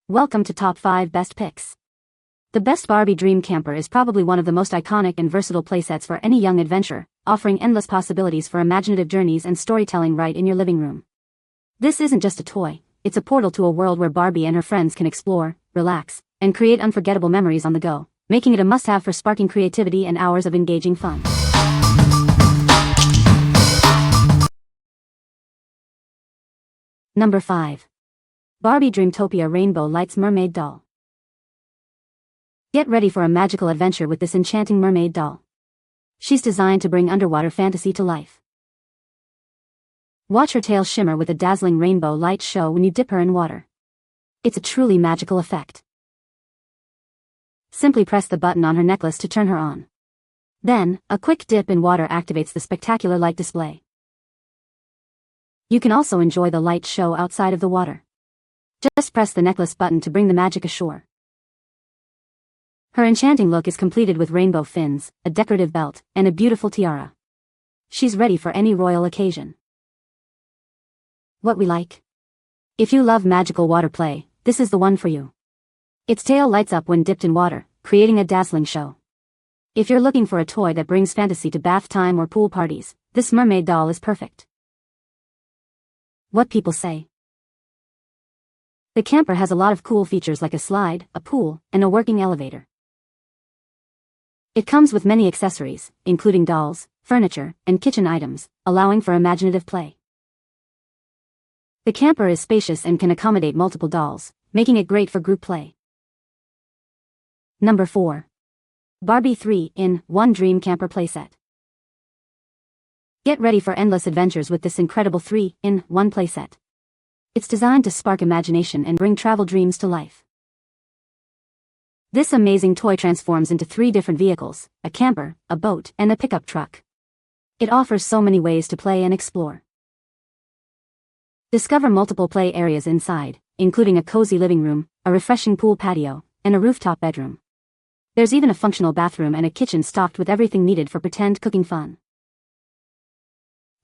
Welcome to Top 5 Best Picks. The best Barbie Dream Camper is probably one of the most iconic and versatile playsets for any young adventurer, offering endless possibilities for imaginative journeys and storytelling right in your living room. This isn't just a toy, it's a portal to a world where Barbie and her friends can explore, relax, and create unforgettable memories on the go, making it a must-have for sparking creativity and hours of engaging fun. Number 5. Barbie Dreamtopia Rainbow Lights Mermaid Doll. Get ready for a magical adventure with this enchanting mermaid doll. She's designed to bring underwater fantasy to life. Watch her tail shimmer with a dazzling rainbow light show when you dip her in water. It's a truly magical effect. Simply press the button on her necklace to turn her on. Then, a quick dip in water activates the spectacular light display. You can also enjoy the light show outside of the water. Just press the necklace button to bring the magic ashore. Her enchanting look is completed with rainbow fins, a decorative belt, and a beautiful tiara. She's ready for any royal occasion. What we like? If you love magical water play, this is the one for you. Its tail lights up when dipped in water, creating a dazzling show. If you're looking for a toy that brings fantasy to bath time or pool parties, this mermaid doll is perfect. What people say? The camper has a lot of cool features like a slide, a pool, and a working elevator. It comes with many accessories, including dolls, furniture, and kitchen items, allowing for imaginative play. The camper is spacious and can accommodate multiple dolls, making it great for group play. Number 4. Barbie 3-in-1 Dream Camper Playset. Get ready for endless adventures with this incredible 3-in-1 playset. It's designed to spark imagination and bring travel dreams to life. This amazing toy transforms into 3 different vehicles, a camper, a boat, and a pickup truck. It offers so many ways to play and explore. Discover multiple play areas inside, including a cozy living room, a refreshing pool patio, and a rooftop bedroom. There's even a functional bathroom and a kitchen stocked with everything needed for pretend cooking fun.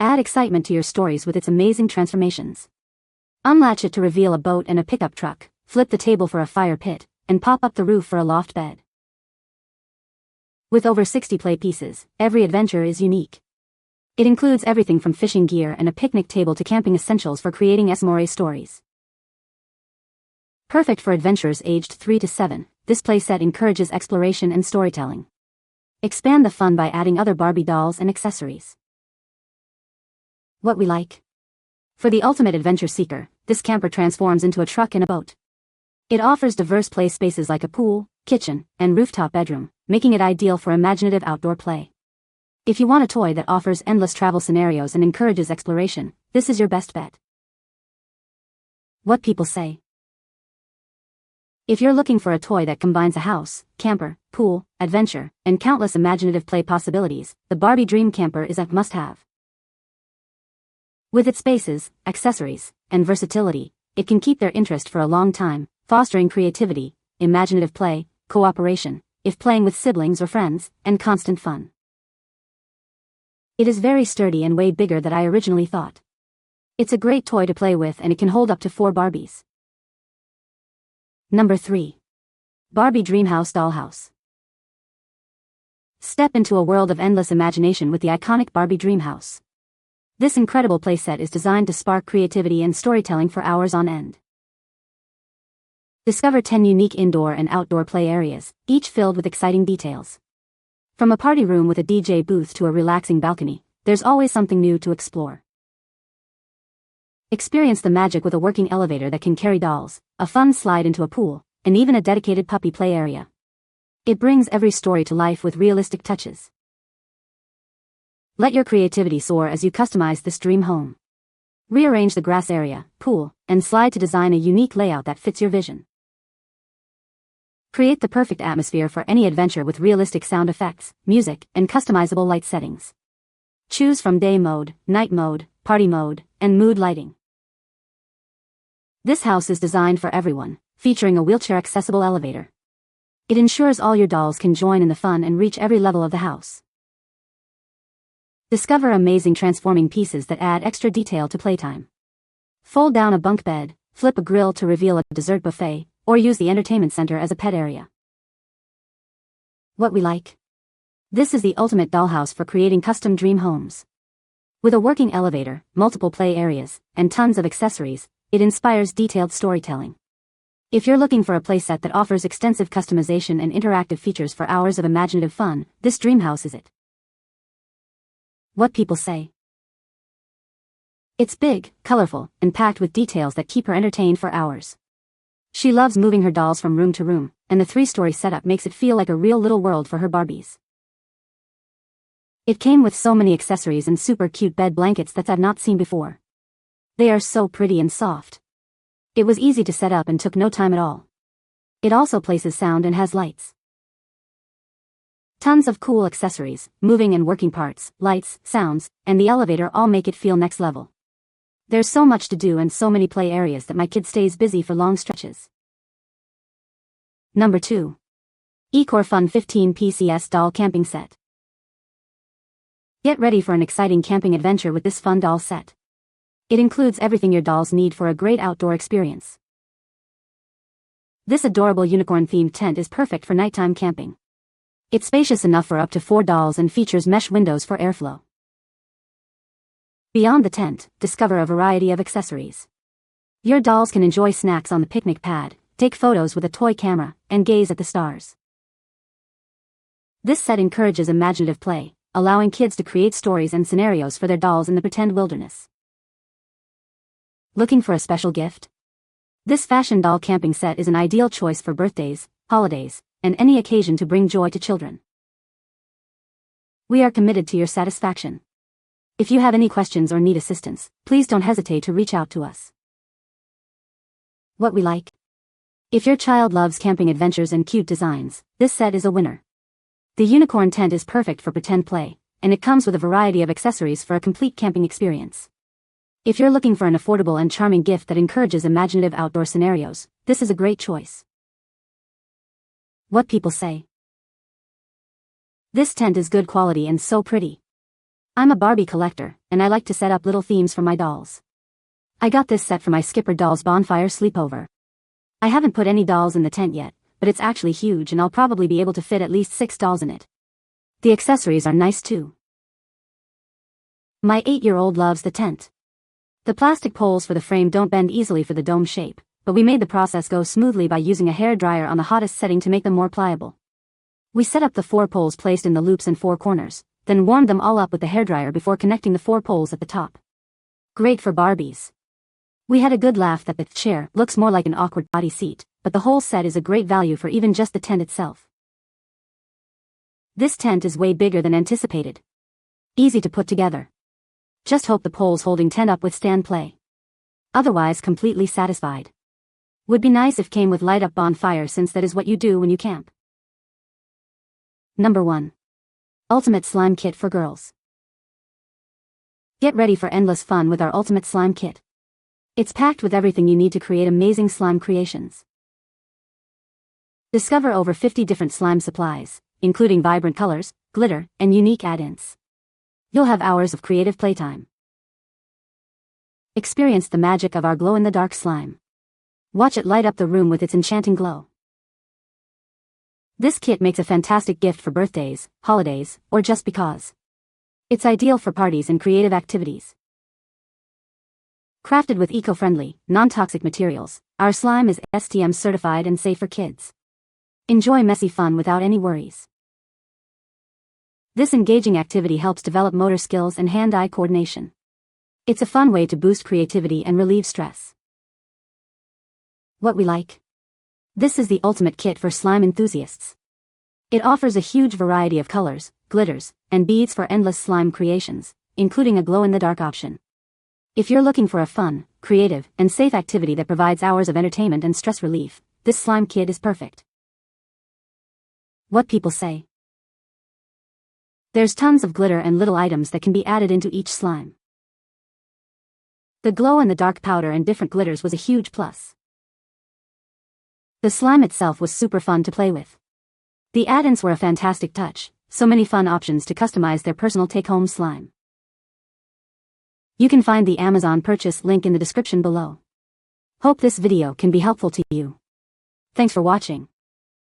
Add excitement to your stories with its amazing transformations. Unlatch it to reveal a boat and a pickup truck, flip the table for a fire pit, and pop up the roof for a loft bed. With over 60 play pieces, every adventure is unique. It includes everything from fishing gear and a picnic table to camping essentials for creating esmore stories. Perfect for adventurers aged 3 to 7, this playset encourages exploration and storytelling. Expand the fun by adding other Barbie dolls and accessories. What we like? For the ultimate adventure seeker, this camper transforms into a truck and a boat. It offers diverse play spaces like a pool, kitchen, and rooftop bedroom, making it ideal for imaginative outdoor play. If you want a toy that offers endless travel scenarios and encourages exploration, this is your best bet. What people say? If you're looking for a toy that combines a house, camper, pool, adventure, and countless imaginative play possibilities, the Barbie Dream Camper is a must-have. With its spaces, accessories, and versatility, it can keep their interest for a long time, fostering creativity, imaginative play, cooperation, if playing with siblings or friends, and constant fun. It is very sturdy and way bigger than I originally thought. It's a great toy to play with and it can hold up to 4 Barbies. Number 3. Barbie DreamHouse Dollhouse. Step into a world of endless imagination with the iconic Barbie DreamHouse. This incredible playset is designed to spark creativity and storytelling for hours on end. Discover 10 unique indoor and outdoor play areas, each filled with exciting details. From a party room with a DJ booth to a relaxing balcony, there's always something new to explore. Experience the magic with a working elevator that can carry dolls, a fun slide into a pool, and even a dedicated puppy play area. It brings every story to life with realistic touches. Let your creativity soar as you customize this dream home. Rearrange the grass area, pool, and slide to design a unique layout that fits your vision. Create the perfect atmosphere for any adventure with realistic sound effects, music, and customizable light settings. Choose from day mode, night mode, party mode, and mood lighting. This house is designed for everyone, featuring a wheelchair-accessible elevator. It ensures all your dolls can join in the fun and reach every level of the house. Discover amazing transforming pieces that add extra detail to playtime. Fold down a bunk bed, flip a grill to reveal a dessert buffet, or use the entertainment center as a pet area. What we like. This is the ultimate dollhouse for creating custom dream homes. With a working elevator, multiple play areas, and tons of accessories, it inspires detailed storytelling. If you're looking for a playset that offers extensive customization and interactive features for hours of imaginative fun, this DreamHouse is it. What people say. It's big, colorful, and packed with details that keep her entertained for hours. She loves moving her dolls from room to room, and the 3-story setup makes it feel like a real little world for her Barbies. It came with so many accessories and super cute bed blankets that I've not seen before. They are so pretty and soft. It was easy to set up and took no time at all. It also places sound and has lights. Tons of cool accessories, moving and working parts, lights, sounds, and the elevator all make it feel next level. There's so much to do and so many play areas that my kid stays busy for long stretches. Number 2. Ecore Fun 15 PCS Doll Camping Set. Get ready for an exciting camping adventure with this fun doll set. It includes everything your dolls need for a great outdoor experience. This adorable unicorn-themed tent is perfect for nighttime camping. It's spacious enough for up to 4 dolls and features mesh windows for airflow. Beyond the tent, discover a variety of accessories. Your dolls can enjoy snacks on the picnic pad, take photos with a toy camera, and gaze at the stars. This set encourages imaginative play, allowing kids to create stories and scenarios for their dolls in the pretend wilderness. Looking for a special gift? This fashion doll camping set is an ideal choice for birthdays, holidays, and any occasion to bring joy to children. We are committed to your satisfaction. If you have any questions or need assistance, please don't hesitate to reach out to us. What we like. If your child loves camping adventures and cute designs, this set is a winner. The unicorn tent is perfect for pretend play, and it comes with a variety of accessories for a complete camping experience. If you're looking for an affordable and charming gift that encourages imaginative outdoor scenarios, this is a great choice. What people say. This tent is good quality and so pretty. I'm a Barbie collector, and I like to set up little themes for my dolls. I got this set for my Skipper Dolls bonfire sleepover. I haven't put any dolls in the tent yet, but it's actually huge and I'll probably be able to fit at least 6 dolls in it. The accessories are nice too. My 8-year-old loves the tent. The plastic poles for the frame don't bend easily for the dome shape, but we made the process go smoothly by using a hair dryer on the hottest setting to make them more pliable. We set up the 4 poles placed in the loops and 4 corners, then warmed them all up with the hairdryer before connecting the 4 poles at the top. Great for Barbies. We had a good laugh that the chair looks more like an awkward body seat, but the whole set is a great value for even just the tent itself. This tent is way bigger than anticipated. Easy to put together. Just hope the poles holding tent up withstand play. Otherwise completely satisfied. Would be nice if came with light-up bonfire since that is what you do when you camp. Number 1. Ultimate Slime Kit for Girls. Get ready for endless fun with our Ultimate Slime Kit. It's packed with everything you need to create amazing slime creations. Discover over 50 different slime supplies, including vibrant colors, glitter, and unique add-ins. You'll have hours of creative playtime. Experience the magic of our glow-in-the-dark slime. Watch it light up the room with its enchanting glow. This kit makes a fantastic gift for birthdays, holidays, or just because. It's ideal for parties and creative activities. Crafted with eco-friendly, non-toxic materials, our slime is STM certified and safe for kids. Enjoy messy fun without any worries. This engaging activity helps develop motor skills and hand-eye coordination. It's a fun way to boost creativity and relieve stress. What we like. This is the ultimate kit for slime enthusiasts. It offers a huge variety of colors, glitters, and beads for endless slime creations, including a glow-in-the-dark option. If you're looking for a fun, creative, and safe activity that provides hours of entertainment and stress relief, this slime kit is perfect. What people say. There's tons of glitter and little items that can be added into each slime. The glow-in-the-dark powder and different glitters was a huge plus. The slime itself was super fun to play with. The add-ins were a fantastic touch, so many fun options to customize their personal take-home slime. You can find the Amazon purchase link in the description below. Hope this video can be helpful to you. Thanks for watching.